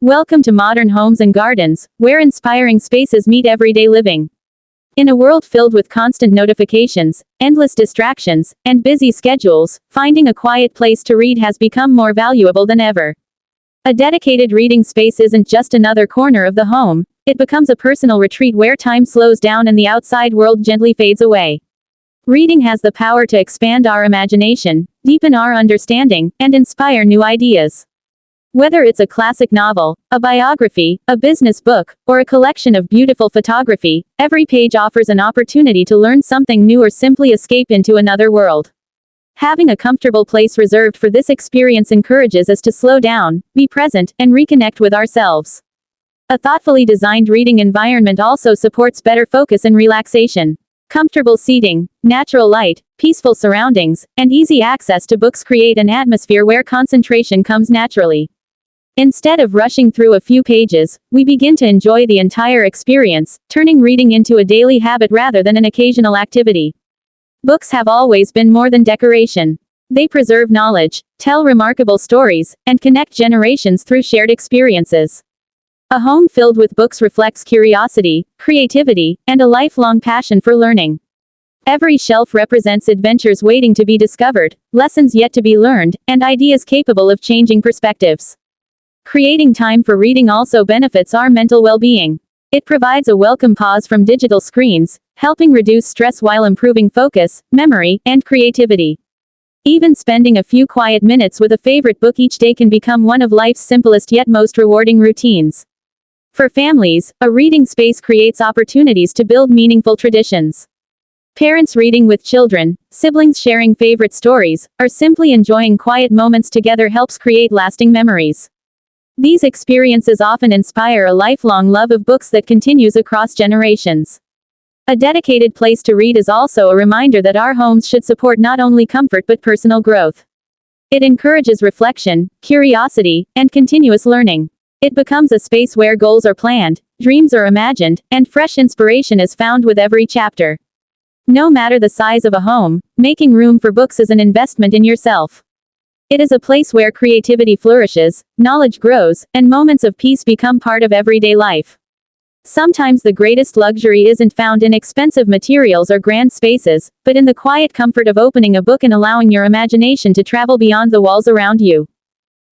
Welcome to Modern Homes and Gardens, where inspiring spaces meet everyday living. In a world filled with constant notifications, endless distractions, and busy schedules, finding a quiet place to read has become more valuable than ever. A dedicated reading space isn't just another corner of the home, it becomes a personal retreat where time slows down and the outside world gently fades away. Reading has the power to expand our imagination, deepen our understanding, and inspire new ideas. Whether it's a classic novel, a biography, a business book, or a collection of beautiful photography, every page offers an opportunity to learn something new or simply escape into another world. Having a comfortable place reserved for this experience encourages us to slow down, be present, and reconnect with ourselves. A thoughtfully designed reading environment also supports better focus and relaxation. Comfortable seating, natural light, peaceful surroundings, and easy access to books create an atmosphere where concentration comes naturally. Instead of rushing through a few pages, we begin to enjoy the entire experience, turning reading into a daily habit rather than an occasional activity. Books have always been more than decoration. They preserve knowledge, tell remarkable stories, and connect generations through shared experiences. A home filled with books reflects curiosity, creativity, and a lifelong passion for learning. Every shelf represents adventures waiting to be discovered, lessons yet to be learned, and ideas capable of changing perspectives. Creating time for reading also benefits our mental well-being. It provides a welcome pause from digital screens, helping reduce stress while improving focus, memory, and creativity. Even spending a few quiet minutes with a favorite book each day can become one of life's simplest yet most rewarding routines. For families, a reading space creates opportunities to build meaningful traditions. Parents reading with children, siblings sharing favorite stories, or simply enjoying quiet moments together helps create lasting memories. These experiences often inspire a lifelong love of books that continues across generations. A dedicated place to read is also a reminder that our homes should support not only comfort but personal growth. It encourages reflection, curiosity, and continuous learning. It becomes a space where goals are planned, dreams are imagined, and fresh inspiration is found with every chapter. No matter the size of a home, making room for books is an investment in yourself. It is a place where creativity flourishes, knowledge grows, and moments of peace become part of everyday life. Sometimes the greatest luxury isn't found in expensive materials or grand spaces, but in the quiet comfort of opening a book and allowing your imagination to travel beyond the walls around you.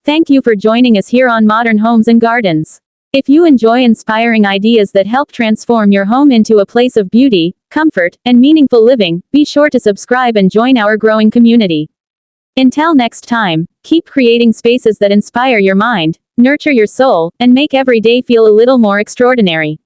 Thank you for joining us here on Modern Homes and Gardens. If you enjoy inspiring ideas that help transform your home into a place of beauty, comfort, and meaningful living, be sure to subscribe and join our growing community. Until next time, keep creating spaces that inspire your mind, nurture your soul, and make every day feel a little more extraordinary.